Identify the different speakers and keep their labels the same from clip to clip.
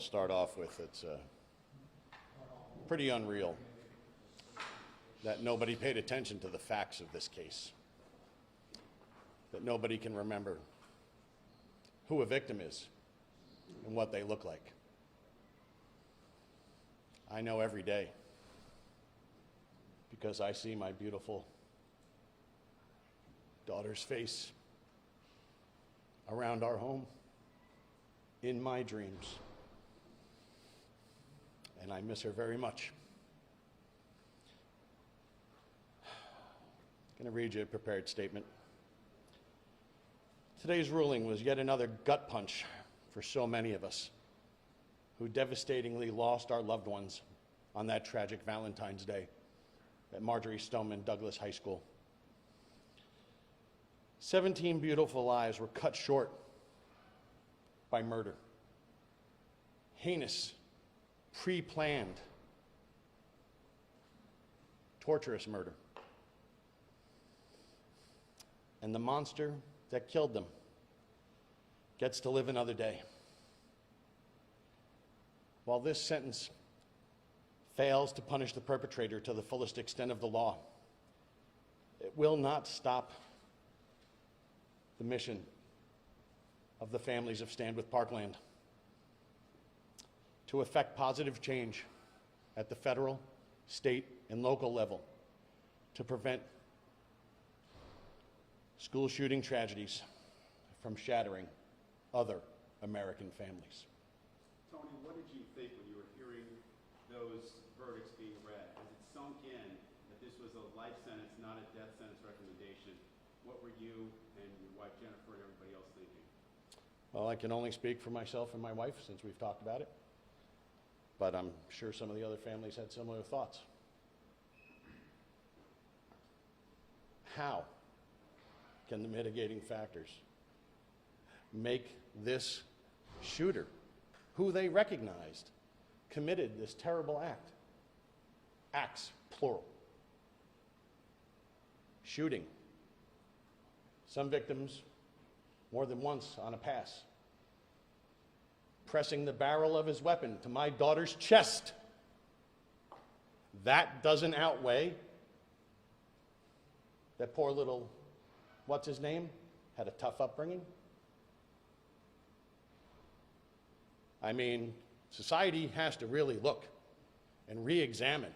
Speaker 1: start off with, it's pretty unreal that nobody paid attention to the facts of this case, that nobody can remember who a victim is and what they look like. I know every day because I see my beautiful daughter's face around our home in my dreams, and I miss her very much. I'm going to read you a prepared statement. Today's ruling was yet another gut punch for so many of us who devastatingly lost our loved ones on that tragic Valentine's Day at Marjorie Stoneman Douglas High School. 17 beautiful lives were cut short by murder. Heinous, pre-planned, torturous murder. And the monster that killed them gets to live another day. While this sentence fails to punish the perpetrator to the fullest extent of the law, it will not stop the mission of the families of Stand with Parkland to effect positive change at the federal, state, and local level to prevent school shooting tragedies from shattering other American families.
Speaker 2: Tony, what did you think when you were hearing those verdicts being read? As it sunk in that this was a life sentence, not a death sentence recommendation, what were you and your wife Jennifer and everybody else thinking?
Speaker 1: Well, I can only speak for myself and my wife since we've talked about it, but I'm sure some of the other families had similar thoughts. How can the mitigating factors make this shooter, who they recognized committed this terrible act, acts plural, shooting some victims more than once on a pass, pressing the barrel of his weapon to my daughter's chest, that doesn't outweigh that poor little, what's his name, had a tough upbringing? I mean, society has to really look and re-examine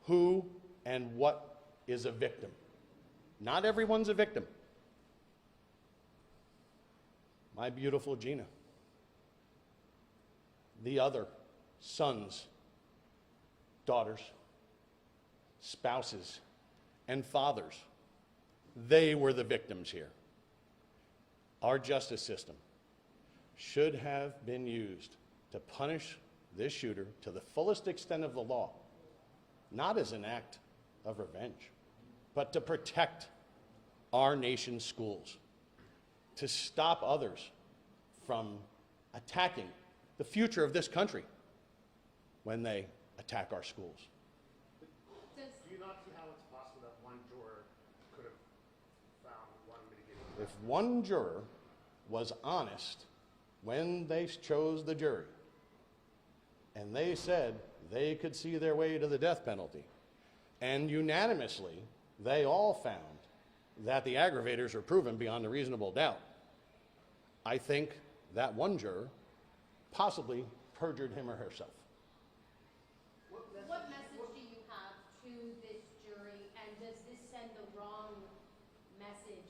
Speaker 1: who and what is a victim. Not everyone's a victim. My beautiful Gina, the other sons, daughters, spouses, and fathers, they were the victims here. Our justice system should have been used to punish this shooter to the fullest extent of the law, not as an act of revenge, but to protect our nation's schools, to stop others from attacking the future of this country when they attack our schools.
Speaker 3: Do you not see how it's possible that one juror could have found one mitigating factor?
Speaker 1: If one juror was honest when they chose the jury, and they said they could see their way to the death penalty, and unanimously they all found that the aggravators are proven beyond a reasonable doubt, I think that one juror possibly perjured him or herself.
Speaker 4: What message do you have to this jury, and does this send the wrong message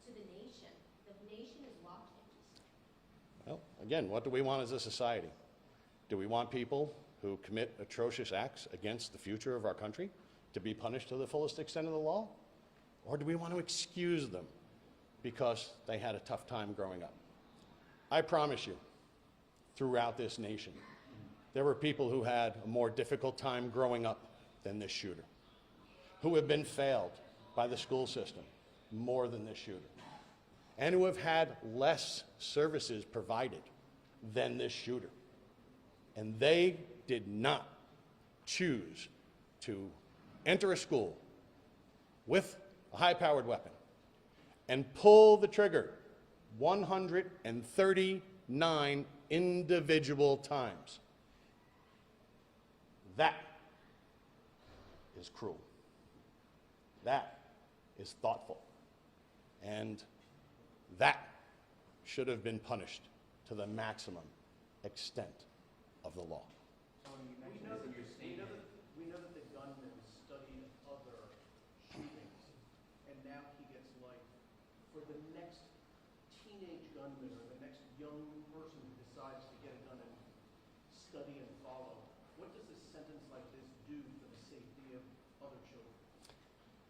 Speaker 4: to the nation? The nation is watching.
Speaker 1: Well, again, what do we want as a society? Do we want people who commit atrocious acts against the future of our country to be punished to the fullest extent of the law? Or do we want to excuse them because they had a tough time growing up? I promise you, throughout this nation, there were people who had a more difficult time growing up than this shooter, who have been failed by the school system more than this shooter, and who have had less services provided than this shooter. And they did not choose to enter a school with a high-powered weapon and pull the trigger 139 individual times. That is cruel. That is thoughtful. And that should have been punished to the maximum extent of the law.
Speaker 5: Tony, you mentioned this in your statement.
Speaker 6: We know that the gunman studied other shootings, and now he gets life. For the next teenage gunman or the next young person who decides to get a gun and study and follow, what does a sentence like this do for the safety of other children?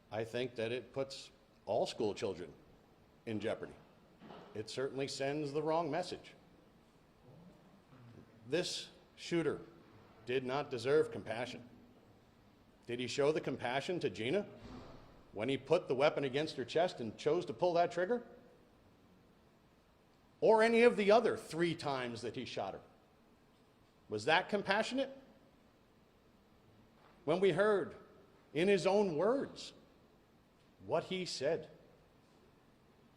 Speaker 1: I think that it puts all school children in jeopardy. It certainly sends the wrong message. This shooter did not deserve compassion. Did he show the compassion to Gina when he put the weapon against her chest and chose to pull that trigger? Or any of the other 3 times that he shot her? Was that compassionate? When we heard in his own words what he said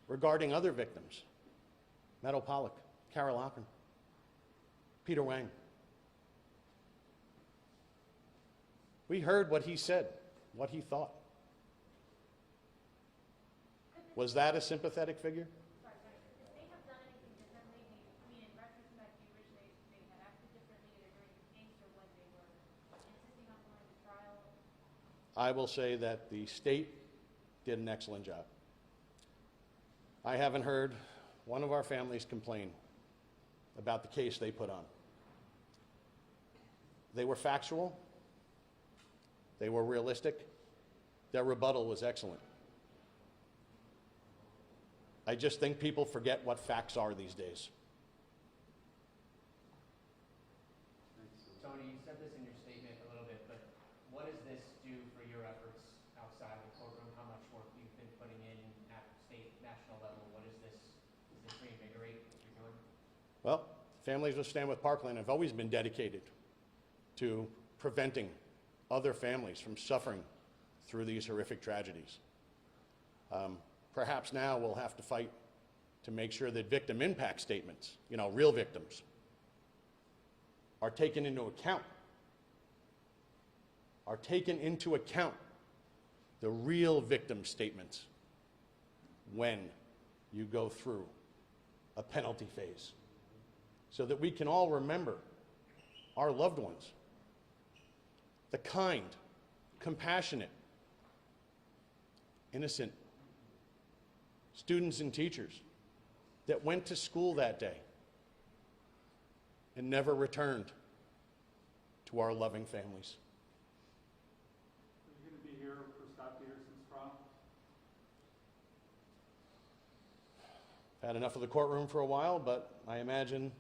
Speaker 1: regarding other victims, Meadow Pollock, Carol Ocken, Peter Wang. We heard what he said, what he thought. Was that a sympathetic figure?
Speaker 7: Sorry, if they have done anything differently, I mean, in retrospect, do you wish they had acted differently either during the case or when they were insisting on going to trial?
Speaker 1: I will say that the state did an excellent job. I haven't heard one of our families complain about the case they put on. They were factual. They were realistic. Their rebuttal was excellent. I just think people forget what facts are these days.
Speaker 5: Tony, you said this in your statement a little bit, but what does this do for your efforts outside of the courtroom? How much work you've been putting in at state, national level? What does this reinvigorate what you're doing?
Speaker 1: Well, Families with Stand with Parkland have always been dedicated to preventing other families from suffering through these horrific tragedies. Perhaps now we'll have to fight to make sure that victim impact statements, real victims, are taken into account. The real victim statements when you go through a penalty phase, so that we can all remember our loved ones, the kind, compassionate, innocent students and teachers that went to school that day and never returned to our loving families.
Speaker 2: Are you going to be here for Scott Peterson's trial?
Speaker 1: I've had enough of the courtroom for a while, but I imagine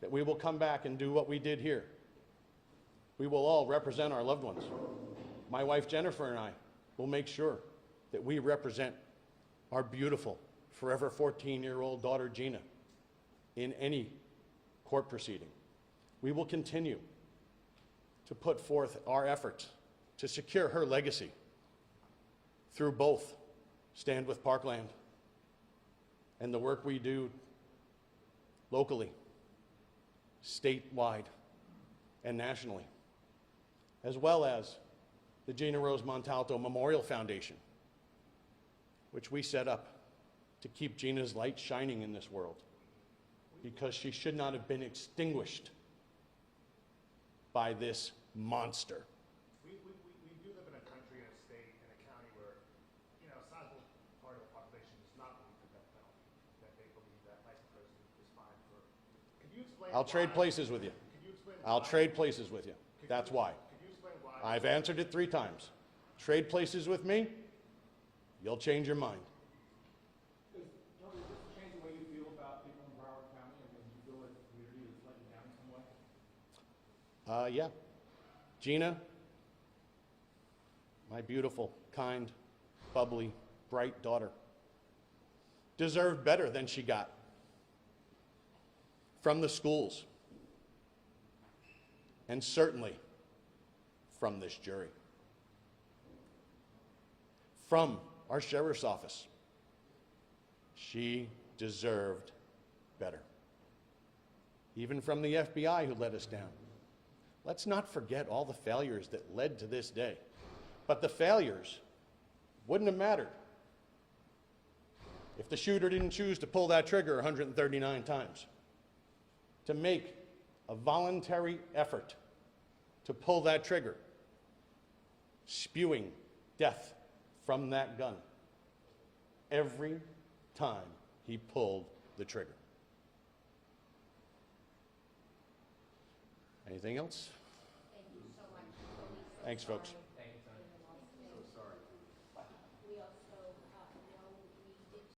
Speaker 1: that we will come back and do what we did here. We will all represent our loved ones. My wife Jennifer and I will make sure that we represent our beautiful, forever 14-year-old daughter Gina in any court proceeding. We will continue to put forth our efforts to secure her legacy through both Stand with Parkland and the work we do locally, statewide, and nationally, as well as the Gina Montalto Memorial Foundation, which we set up to keep Gina's light shining in this world, because she should not have been extinguished by this monster.
Speaker 3: We do live in a country and a state and a county where, a sizable part of the population does not believe the death penalty, that they believe that life in prison is fine for. Could you explain
Speaker 1: I'll trade
Speaker 3: why-
Speaker 1: places with you.
Speaker 3: Could you explain
Speaker 1: I'll
Speaker 3: why-
Speaker 1: trade places with you. That's why.
Speaker 3: Could you explain why?
Speaker 1: I've answered it 3 times. Trade places with me, you'll change your mind.
Speaker 8: Tony, does this change the way you feel about people in Broward County? I mean, do you feel like the community is letting you down in some way?
Speaker 1: Yeah. Gina, my beautiful, kind, bubbly, bright daughter, deserved better than she got from the schools, and certainly from this jury, from our sheriff's office. She deserved better. even from the FBI who let us down. Let's not forget all the failures that led to this day. But the failures wouldn't have mattered if the shooter didn't choose to pull that trigger 139 times, to make a voluntary effort to pull that trigger, spewing death from that gun every time he pulled the trigger. Anything else?
Speaker 4: Thank you so much.
Speaker 1: Thanks, folks.